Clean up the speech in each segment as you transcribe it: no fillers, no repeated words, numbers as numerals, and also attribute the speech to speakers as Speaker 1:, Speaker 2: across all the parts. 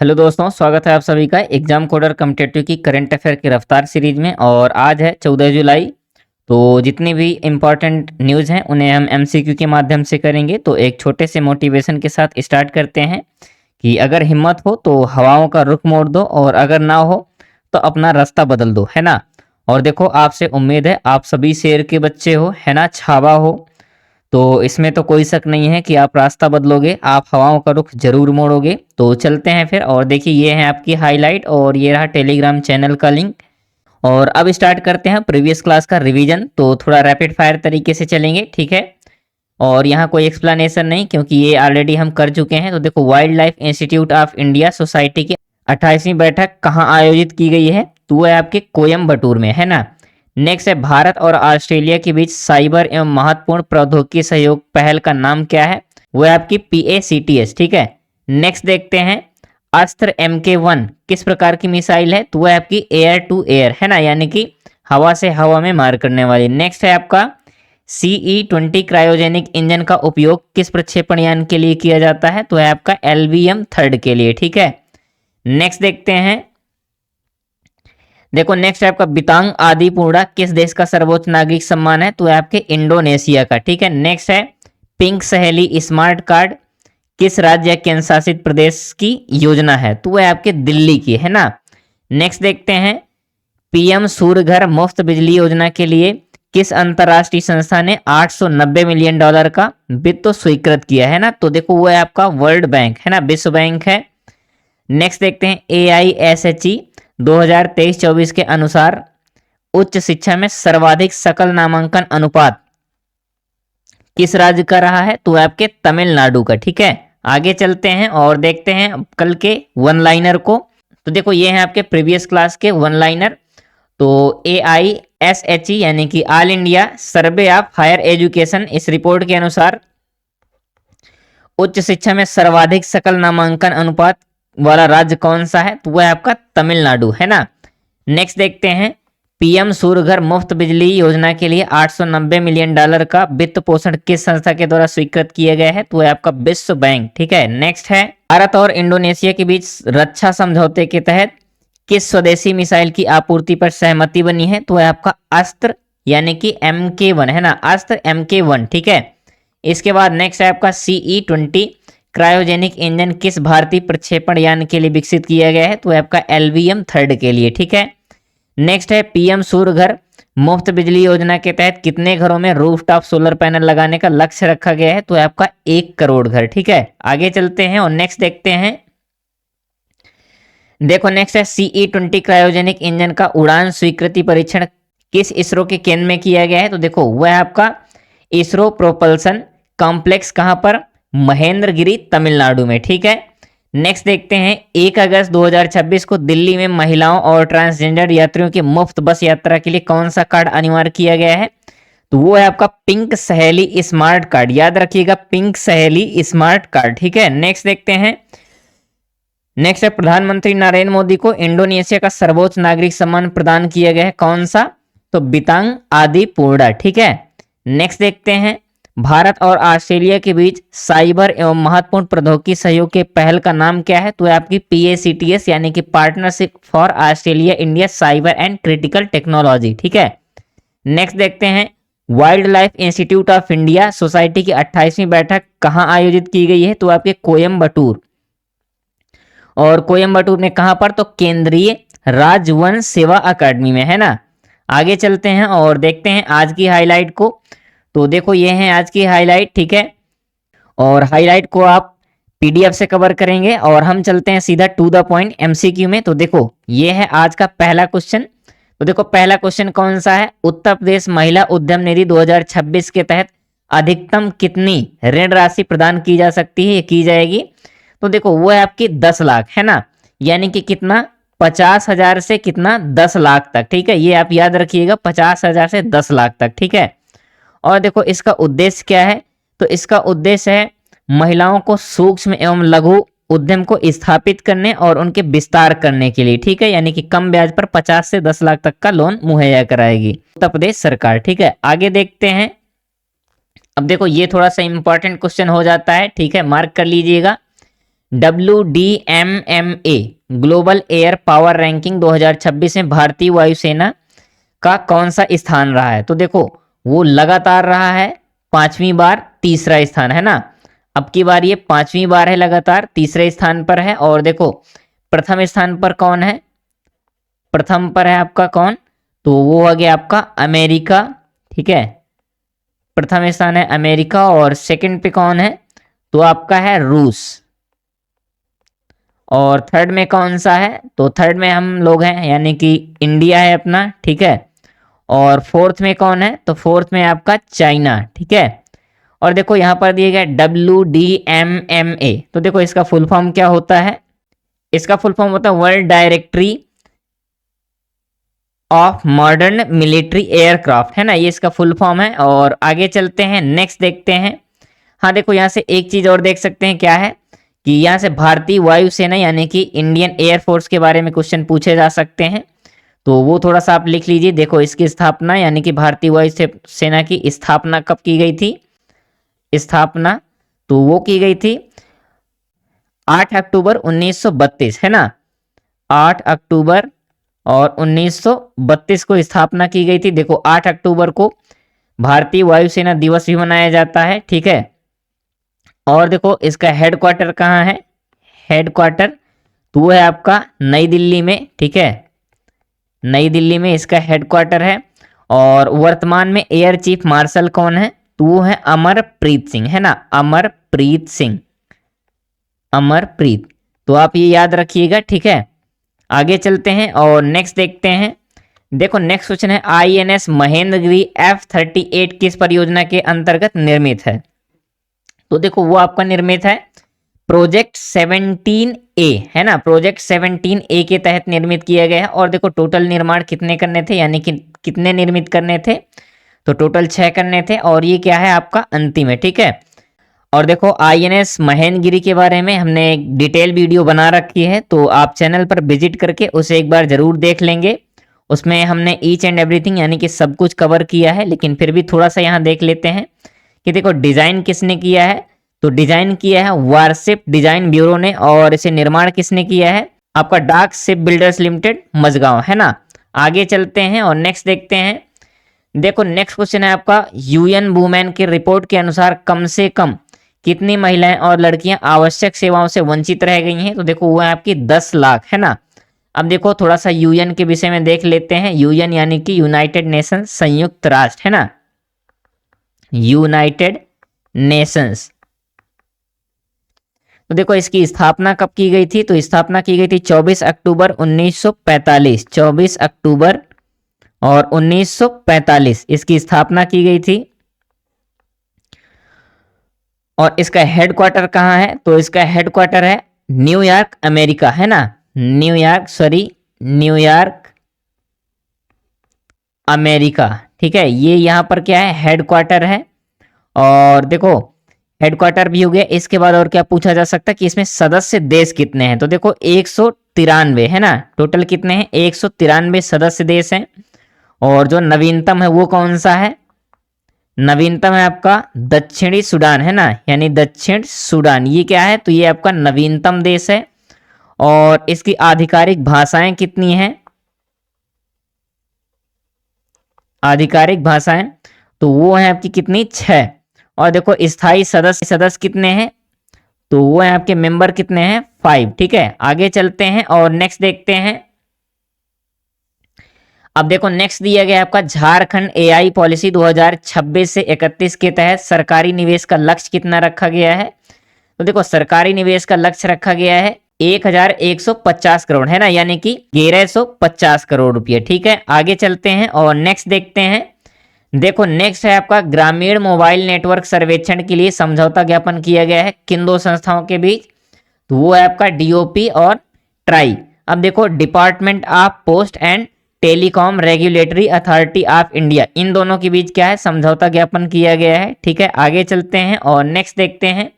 Speaker 1: Hello दोस्तों, स्वागत है आप सभी का एग्जाम कोडर कॉम्पिटिटिव की करंट अफेयर की रफ्तार सीरीज में। और आज है 14 जुलाई। तो जितनी भी इम्पोर्टेंट न्यूज़ हैं उन्हें हम एमसीक्यू के माध्यम से करेंगे। तो एक छोटे से मोटिवेशन के साथ स्टार्ट करते हैं कि अगर हिम्मत हो तो हवाओं का रुख मोड़ दो, और अगर ना हो तो अपना रास्ता बदल दो, है ना। और देखो, आपसे उम्मीद है, आप सभी शेर के बच्चे हो, है ना, छावा हो। तो इसमें तो कोई शक नहीं है कि आप रास्ता बदलोगे, आप हवाओं का रुख जरूर मोड़ोगे। तो चलते हैं फिर। और देखिए, ये है आपकी हाईलाइट और ये रहा टेलीग्राम चैनल का लिंक। और अब स्टार्ट करते हैं प्रीवियस क्लास का रिवीजन। तो थोड़ा रैपिड फायर तरीके से चलेंगे, ठीक है। और यहाँ कोई एक्सप्लेनेशन नहीं, क्योंकि ये ऑलरेडी हम कर चुके हैं। तो देखो, wild life institute of India society की 28वीं बैठक कहाँ आयोजित की गई है? तो वो है आपके कोयम्बटूर में, है ना। नेक्स्ट है, भारत और ऑस्ट्रेलिया के बीच साइबर एवं महत्वपूर्ण प्रौद्योगिकी सहयोग पहल का नाम क्या है? वो है आपकी PACTS, ठीक है। नेक्स्ट देखते हैं, अस्त्र MK1 किस प्रकार की मिसाइल है? तो वो है आपकी एयर टू एयर, है ना, यानी कि हवा से हवा में मार करने वाली। नेक्स्ट है आपका CE-20 क्रायोजेनिक इंजन का उपयोग किस प्रक्षेपण यान के लिए किया जाता है? तो है आपका LVM-3 के लिए, ठीक है। नेक्स्ट देखते हैं, देखो नेक्स्ट है आपका बितांग आदि पूर्णा किस देश का सर्वोच्च नागरिक सम्मान है? तो है आपके इंडोनेशिया का, ठीक है। नेक्स्ट है, पिंक सहेली स्मार्ट कार्ड किस राज्य या केंद्र शासित प्रदेश की योजना है? तो वह आपके दिल्ली की, है ना। नेक्स्ट देखते हैं, PM सूर्य घर मुफ्त बिजली योजना के लिए किस अंतरराष्ट्रीय संस्था ने $890 मिलियन का वित्त तो स्वीकृत किया है ना? तो देखो, वो है आपका वर्ल्ड बैंक, है ना, विश्व बैंक है। नेक्स्ट देखते हैं, AISHE 2023-24 के अनुसार उच्च शिक्षा में सर्वाधिक सकल नामांकन अनुपात किस राज्य का रहा है? तो आपके तमिलनाडु का, ठीक है। आगे चलते हैं और देखते हैं कल के वन लाइनर को। तो देखो, ये है आपके प्रीवियस क्लास के वन लाइनर। तो AISHE यानी कि all India survey of higher education, इस रिपोर्ट के अनुसार उच्च शिक्षा में सर्वाधिक सकल नामांकन अनुपात वाला राज्य कौन सा है? तो वह आपका तमिलनाडु, है ना। नेक्स्ट देखते हैं, PM सूर्य घर मुफ्त बिजली योजना के लिए $890 मिलियन का वित्त पोषण किस संस्था के द्वारा स्वीकृत किया गया है? तो वह आपका विश्व बैंक, ठीक है। नेक्स्ट है, भारत और इंडोनेशिया के बीच रक्षा समझौते के तहत किस स्वदेशी मिसाइल की आपूर्ति पर सहमति बनी है? तो वह आपका अस्त्र यानी कि MK1, है ना, अस्त्र MK1, ठीक है। इसके बाद नेक्स्ट है आपका CE-20 क्रायोजेनिक इंजन किस भारतीय प्रक्षेपण यान के लिए विकसित किया गया है? तो आपका LVM-3 के लिए, ठीक है। नेक्स्ट है, PM सूर्य घर मुफ्त बिजली योजना के तहत कितने घरों में रूफटॉप सोलर पैनल लगाने का लक्ष्य रखा गया है? तो आपका 1 करोड़ घर, ठीक है। आगे चलते हैं और नेक्स्ट देखते हैं, देखो नेक्स्ट है, CE-20 क्रायोजेनिक इंजन का उड़ान स्वीकृति परीक्षण किस इसरो के केंद्र में किया गया है? तो देखो, वह आपका इसरो प्रोपल्सन कॉम्प्लेक्स, कहां पर? महेंद्रगिरी, तमिलनाडु में, ठीक है। नेक्स्ट देखते हैं, 1 अगस्त 2026 को दिल्ली में महिलाओं और ट्रांसजेंडर यात्रियों की मुफ्त बस यात्रा के लिए कौन सा कार्ड अनिवार्य किया गया है? तो वो है आपका पिंक सहेली स्मार्ट कार्ड, याद रखिएगा, पिंक सहेली स्मार्ट कार्ड, ठीक है। नेक्स्ट देखते हैं, नेक्स्ट है, प्रधानमंत्री नरेंद्र मोदी को इंडोनेशिया का सर्वोच्च नागरिक सम्मान प्रदान किया गया है, कौन सा? तो बितांग आदि पूर्णा, ठीक है। नेक्स्ट देखते हैं, भारत और ऑस्ट्रेलिया के बीच साइबर एवं महत्वपूर्ण प्रौद्योगिकी सहयोग के पहल का नाम क्या है? तो आपकी PACTS यानी कि partnership for Australia India cyber and critical technology, ठीक है। नेक्स्ट देखते हैं, wild life institute of India society की 28वीं बैठक कहाँ आयोजित की गई है? तो आपके कोयम्बटूर, और कोयम्बटूर में कहां पर? तो केंद्रीय राजवंश सेवा अकादमी में, है ना। आगे चलते हैं और देखते हैं आज की हाईलाइट को। तो देखो, ये है आज की हाईलाइट, ठीक है। और हाईलाइट को आप PDF से कवर करेंगे और हम चलते हैं सीधा टू द पॉइंट MCQ में। तो देखो, ये है आज का पहला क्वेश्चन। तो देखो, पहला क्वेश्चन कौन सा है? उत्तर प्रदेश महिला उद्यम निधि 2026 के तहत अधिकतम कितनी ऋण राशि प्रदान की जा सकती है, की जाएगी? तो देखो, वो है आपकी 10 लाख, है ना, यानी कि कितना? 50,000 से कितना? 10 लाख तक, ठीक है। ये आप याद रखिएगा, 50,000 से 10 लाख तक, ठीक है। और देखो, इसका उद्देश्य क्या है? तो इसका उद्देश्य है महिलाओं को सूक्ष्म एवं लघु उद्यम को स्थापित करने और उनके विस्तार करने के लिए, ठीक है, यानी कि कम ब्याज पर 50 से 10 लाख तक का लोन मुहैया कराएगी उत्तर प्रदेश सरकार, ठीक है। आगे देखते हैं, अब देखो, ये थोड़ा सा इंपॉर्टेंट क्वेश्चन हो जाता है, ठीक है, मार्क कर लीजिएगा। WDMMA global air power ranking 2026 में भारतीय वायुसेना का कौन सा स्थान रहा है? तो देखो वो लगातार रहा है 5वीं बार तीसरा स्थान, है ना। अब की बार ये 5वीं बार है लगातार तीसरे स्थान पर है। और देखो प्रथम स्थान पर कौन है? प्रथम पर है आपका कौन? तो वो हो गया आपका अमेरिका, ठीक है। प्रथम स्थान है अमेरिका और सेकंड पे कौन है? तो आपका है रूस। और थर्ड में कौन सा है? तो थर्ड में हम लोग हैं, यानी कि इंडिया है अपना, ठीक है। और फोर्थ में कौन है? तो फोर्थ में आपका चाइना, ठीक है। और देखो यहां पर दिए गए WDMMA, तो देखो इसका फुल फॉर्म क्या होता है? इसका फुल फॉर्म होता है world directory of modern military aircraft, है ना, ये इसका फुल फॉर्म है। और आगे चलते हैं, नेक्स्ट देखते हैं। हाँ देखो यहां से एक चीज और देख सकते हैं, क्या है कि यहाँ से भारतीय वायुसेना यानी कि इंडियन एयरफोर्स के बारे में क्वेश्चन पूछे जा सकते हैं, तो वो थोड़ा सा आप लिख लीजिए। देखो इसकी स्थापना यानी कि भारतीय वायुसेना की स्थापना कब की गई थी? स्थापना तो वो की गई थी 8 अक्टूबर 1932, है ना। 8 अक्टूबर और 1932 को स्थापना की गई थी। देखो 8 अक्टूबर को भारतीय वायुसेना दिवस भी मनाया जाता है, ठीक है। और देखो इसका हेडक्वार्टर कहाँ है? हेडक्वार्टर तो वो है आपका नई दिल्ली में, ठीक है। नई दिल्ली में इसका हेडक्वार्टर है। और वर्तमान में एयर चीफ मार्शल कौन है? तो वो है अमरप्रीत सिंह, है ना, अमरप्रीत सिंह, अमरप्रीत। तो आप ये याद रखिएगा, ठीक है। आगे चलते हैं और नेक्स्ट देखते हैं। देखो नेक्स्ट क्वेश्चन है INS महेंद्रगिरी F-38 किस परियोजना के अंतर्गत निर्मित है? तो देखो वो आपका निर्मित है प्रोजेक्ट 17A, है ना, प्रोजेक्ट 17A के तहत निर्मित किया गया है। और देखो टोटल निर्माण कितने करने थे, यानी कि कितने निर्मित करने थे? तो टोटल 6 करने थे। और ये क्या है आपका अंतिम है, ठीक है। और देखो INS महेंद्रगिरी के बारे में हमने एक डिटेल वीडियो बना रखी है, तो आप चैनल पर विजिट करके उसे एक बार जरूर देख लेंगे। उसमें हमने ईच एंड एवरीथिंग यानी कि सब कुछ कवर किया है, लेकिन फिर भी थोड़ा सा यहाँ देख लेते हैं कि देखो डिजाइन किसने किया है। तो डिजाइन किया है वारशिप डिजाइन ब्यूरो ने। और इसे निर्माण किसने किया है? आपका डाक शिप बिल्डर्स लिमिटेड मझगांव, है ना। आगे चलते हैं और नेक्स्ट देखते हैं। देखो नेक्स्ट क्वेश्चन है आपका UN वुमेन की रिपोर्ट के अनुसार कम से कम कितनी महिलाएं और लड़कियां आवश्यक सेवाओं से वंचित रह गई हैं? तो देखो वो है आपकी 10 लाख, है ना। अब देखो थोड़ा सा UN के विषय में देख लेते हैं। UN यानी कि यूनाइटेड नेशन, संयुक्त राष्ट्र, है ना, यूनाइटेड नेशंस। तो देखो इसकी स्थापना कब की गई थी? तो स्थापना की गई थी 24 अक्टूबर 1945, 24 अक्टूबर और 1945 इसकी स्थापना की गई थी। और इसका हेडक्वार्टर कहाँ है? तो इसका हेडक्वार्टर है न्यूयॉर्क, अमेरिका, है ना, न्यूयॉर्क अमेरिका, ठीक है। ये यहाँ पर क्या है? हेडक्वार्टर है। और देखो हेडक्वार्टर भी हो गया। इसके बाद और क्या पूछा जा सकता है कि इसमें सदस्य देश कितने हैं? तो देखो 193, है ना, टोटल कितने हैं? 193 सदस्य देश हैं। और जो नवीनतम है वो कौन सा है? नवीनतम है आपका दक्षिणी सूडान, है ना, यानी दक्षिण सूडान। ये क्या है? तो ये आपका नवीनतम देश है। और इसकी आधिकारिक भाषाएं कितनी हैं? आधिकारिक भाषाएं तो वो है आपकी कितनी? 6। और देखो स्थायी सदस्य कितने हैं? तो वो है आपके मेंबर कितने हैं? 5, ठीक है। आगे चलते हैं और नेक्स्ट देखते हैं। अब देखो नेक्स्ट दिया गया आपका झारखंड AI पॉलिसी 2026 से 31 के तहत सरकारी निवेश का लक्ष्य कितना रखा गया है? तो देखो सरकारी निवेश का लक्ष्य रखा गया है 1150 करोड़, है ना, यानी कि 1150 करोड़ रुपये, ठीक है। आगे चलते हैं और नेक्स्ट देखते हैं। देखो नेक्स्ट है आपका ग्रामीण मोबाइल नेटवर्क सर्वेक्षण के लिए समझौता ज्ञापन किया गया है किन दो संस्थाओं के बीच? तो वो है आपका DOP और ट्राई। अब देखो department of post and telecom regulatory authority of India, इन दोनों के बीच क्या है? समझौता ज्ञापन किया गया है, ठीक है। आगे चलते हैं और नेक्स्ट देखते हैं।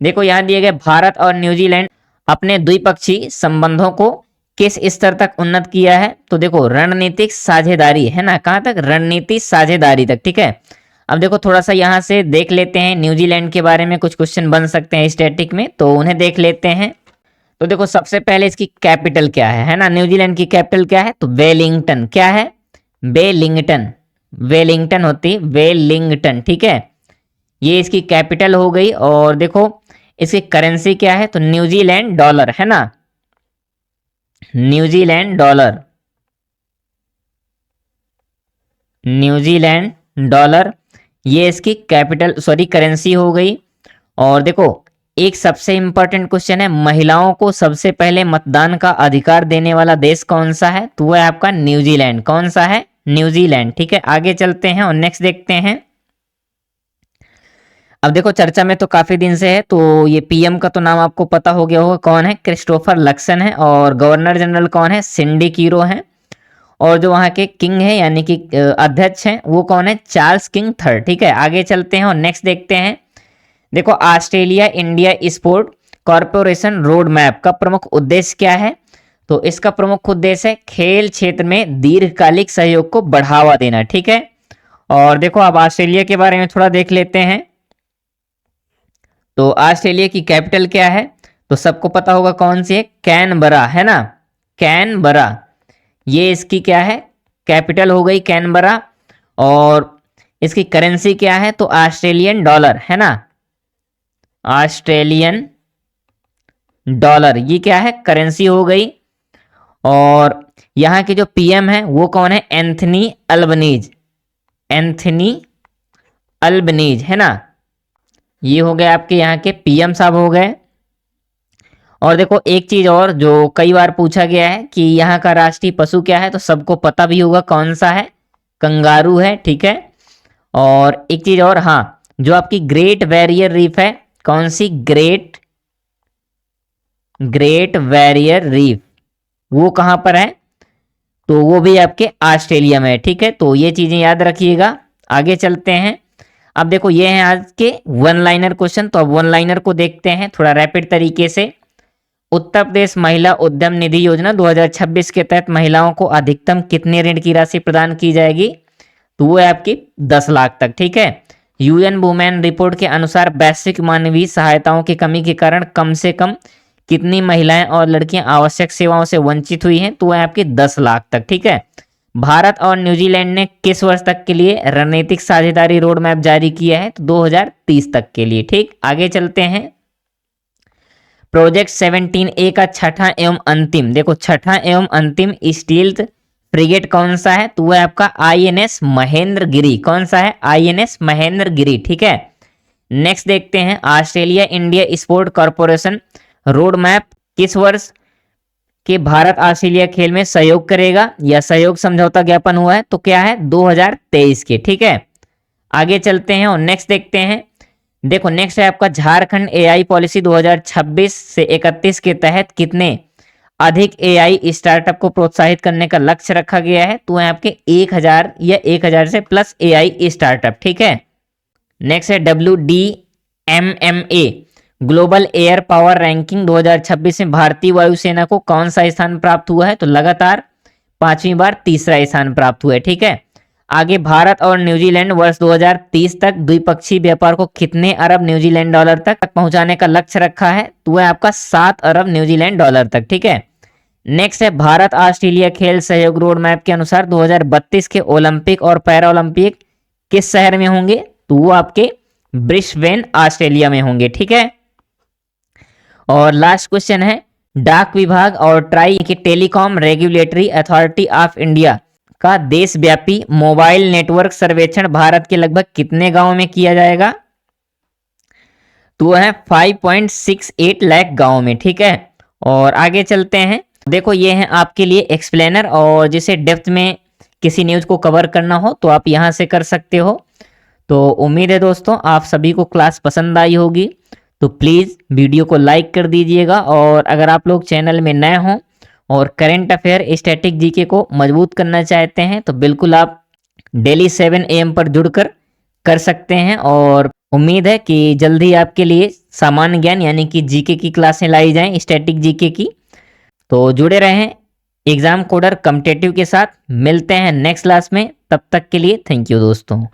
Speaker 1: देखो यहाँ दिए गए भारत और न्यूजीलैंड अपने द्विपक्षीय संबंधों को किस स्तर तक उन्नत किया है? तो देखो रणनीतिक साझेदारी, है ना, कहां तक? रणनीतिक साझेदारी तक, ठीक है। अब देखो थोड़ा सा यहाँ से देख लेते हैं, न्यूजीलैंड के बारे में कुछ क्वेश्चन बन सकते हैं स्टैटिक में, तो उन्हें देख लेते हैं। तो देखो सबसे पहले इसकी कैपिटल क्या है ना, न्यूजीलैंड की कैपिटल क्या है, तो वेलिंगटन। क्या है, वेलिंगटन, वेलिंगटन होती है, वेलिंगटन, ठीक है, ये इसकी कैपिटल हो गई। और देखो इसकी करेंसी क्या है, तो न्यूजीलैंड डॉलर है ना, न्यूजीलैंड डॉलर, न्यूजीलैंड डॉलर, ये इसकी कैपिटल सॉरी करेंसी हो गई। और देखो एक सबसे इंपॉर्टेंट क्वेश्चन है, महिलाओं को सबसे पहले मतदान का अधिकार देने वाला देश कौन सा है, तो वह है आपका न्यूजीलैंड। कौन सा है, न्यूजीलैंड, ठीक है। आगे चलते हैं और नेक्स्ट देखते हैं। अब देखो चर्चा में तो काफी दिन से है, तो ये पीएम का तो नाम आपको पता हो गया होगा, कौन है, क्रिस्टोफर लक्सन है। और गवर्नर जनरल कौन है, सिंडी कीरो है। और जो वहाँ के किंग है यानी कि अध्यक्ष हैं वो कौन है, चार्ल्स किंग थर्ड, ठीक है। आगे चलते हैं और नेक्स्ट देखते हैं। देखो Australia India sport corporation road map का प्रमुख उद्देश्य क्या है, तो इसका प्रमुख उद्देश्य है खेल क्षेत्र में दीर्घकालिक सहयोग को बढ़ावा देना, ठीक है। और देखो अब ऑस्ट्रेलिया के बारे में थोड़ा देख लेते हैं। तो ऑस्ट्रेलिया की कैपिटल क्या है, तो सबको पता होगा कौन सी है, कैनबरा, है ना, कैनबरा, ये इसकी क्या है, कैपिटल हो गई कैनबरा। और इसकी करेंसी क्या है, तो ऑस्ट्रेलियन डॉलर, है ना, ऑस्ट्रेलियन डॉलर, ये क्या है, करेंसी हो गई। और यहाँ के जो पीएम है वो कौन है, एंथनी अल्बनीज, एंथनी अल्बनीज, है ना, ये हो गए आपके यहाँ के पीएम साहब हो गए। और देखो एक चीज और जो कई बार पूछा गया है कि यहाँ का राष्ट्रीय पशु क्या है, तो सबको पता भी होगा कौन सा है, कंगारू है, ठीक है। और एक चीज और, हाँ, जो आपकी ग्रेट बैरियर रीफ है, कौन सी, ग्रेट बैरियर रीफ, वो कहाँ पर है, तो वो भी आपके ऑस्ट्रेलिया में है, ठीक है। तो ये चीजें याद रखिएगा। आगे चलते हैं। अब देखो ये हैं आज के वन लाइनर क्वेश्चन, तो अब वन लाइनर को देखते हैं थोड़ा रैपिड तरीके से। उत्तर प्रदेश महिला उद्यम निधि योजना 2026 के तहत महिलाओं को अधिकतम कितने ऋण की राशि प्रदान की जाएगी, तो वो है आपकी 10 लाख तक, ठीक है। यूएन वुमेन रिपोर्ट के अनुसार वैश्विक मानवीय सहायताओं की कमी के कारण कम से कम कितनी महिलाएं और लड़कियां आवश्यक सेवाओं से वंचित हुई हैं, तो वह आपके 10 लाख तक, ठीक है। भारत और न्यूजीलैंड ने किस वर्ष तक के लिए रणनीतिक साझेदारी रोड मैप जारी किया है, तो 2030 तक के लिए, ठीक। आगे चलते हैं। प्रोजेक्ट 17A का छठा एवं अंतिम, देखो छठा एवं अंतिम स्टील्थ फ्रिगेट कौन सा है, तो वह आपका आईएनएस महेंद्रगिरी। कौन सा है, आईएनएस महेंद्रगिरी, ठीक है। नेक्स्ट देखते हैं। Australia India sport corporation road map किस वर्ष के भारत ऑस्ट्रेलिया खेल में सहयोग करेगा, या सहयोग समझौता ज्ञापन हुआ है, तो क्या है, 2023 के, ठीक है। आगे चलते हैं और नेक्स्ट देखते हैं। देखो नेक्स्ट है आपका झारखंड एआई पॉलिसी 2026 से 31 के तहत कितने अधिक एआई स्टार्टअप को प्रोत्साहित करने का लक्ष्य रखा गया है, तो है आपके 1000 या 1000 से प्लस एआई स्टार्टअप, ठीक है। नेक्स्ट है WDMMA global air power ranking 2026 में भारतीय वायुसेना को कौन सा स्थान प्राप्त हुआ है, तो लगातार 5वीं बार तीसरा स्थान प्राप्त हुआ है, ठीक है। आगे भारत और न्यूजीलैंड वर्ष 2030 तक द्विपक्षीय व्यापार को कितने अरब न्यूजीलैंड डॉलर तक पहुंचाने का लक्ष्य रखा है, तो वह आपका 7 अरब न्यूजीलैंड डॉलर तक, ठीक है। नेक्स्ट है भारत ऑस्ट्रेलिया खेल सहयोग रोड मैप के अनुसार 2032 के ओलंपिक और पैरा ओलंपिक किस शहर में होंगे, तो वो आपके ब्रिस्बेन ऑस्ट्रेलिया में होंगे, ठीक है। और लास्ट क्वेश्चन है डाक विभाग और ट्राई की telecom regulatory authority of India का देशव्यापी मोबाइल नेटवर्क सर्वेक्षण भारत के लगभग कितने गांवों में किया जाएगा, तो है 5.68 लाख गांवों में, ठीक है। और आगे चलते हैं। देखो ये है आपके लिए एक्सप्लेनर, और जिसे डेप्थ में किसी न्यूज को कवर करना हो तो आप यहां से कर सकते हो। तो उम्मीद है दोस्तों आप सभी को क्लास पसंद आई होगी, तो प्लीज़ वीडियो को लाइक कर दीजिएगा। और अगर आप लोग चैनल में नए हों और करंट अफेयर स्टैटिक जीके को मजबूत करना चाहते हैं, तो बिल्कुल आप डेली 7 AM पर जुड़कर कर सकते हैं। और उम्मीद है कि जल्दी आपके लिए सामान्य ज्ञान यानी कि जीके की क्लासें लाई जाएं, स्टैटिक जीके की। तो जुड़े रहें एग्जाम कोडर कॉम्पिटिटिव के साथ। मिलते हैं नेक्स्ट क्लास में, तब तक के लिए थैंक यू दोस्तों।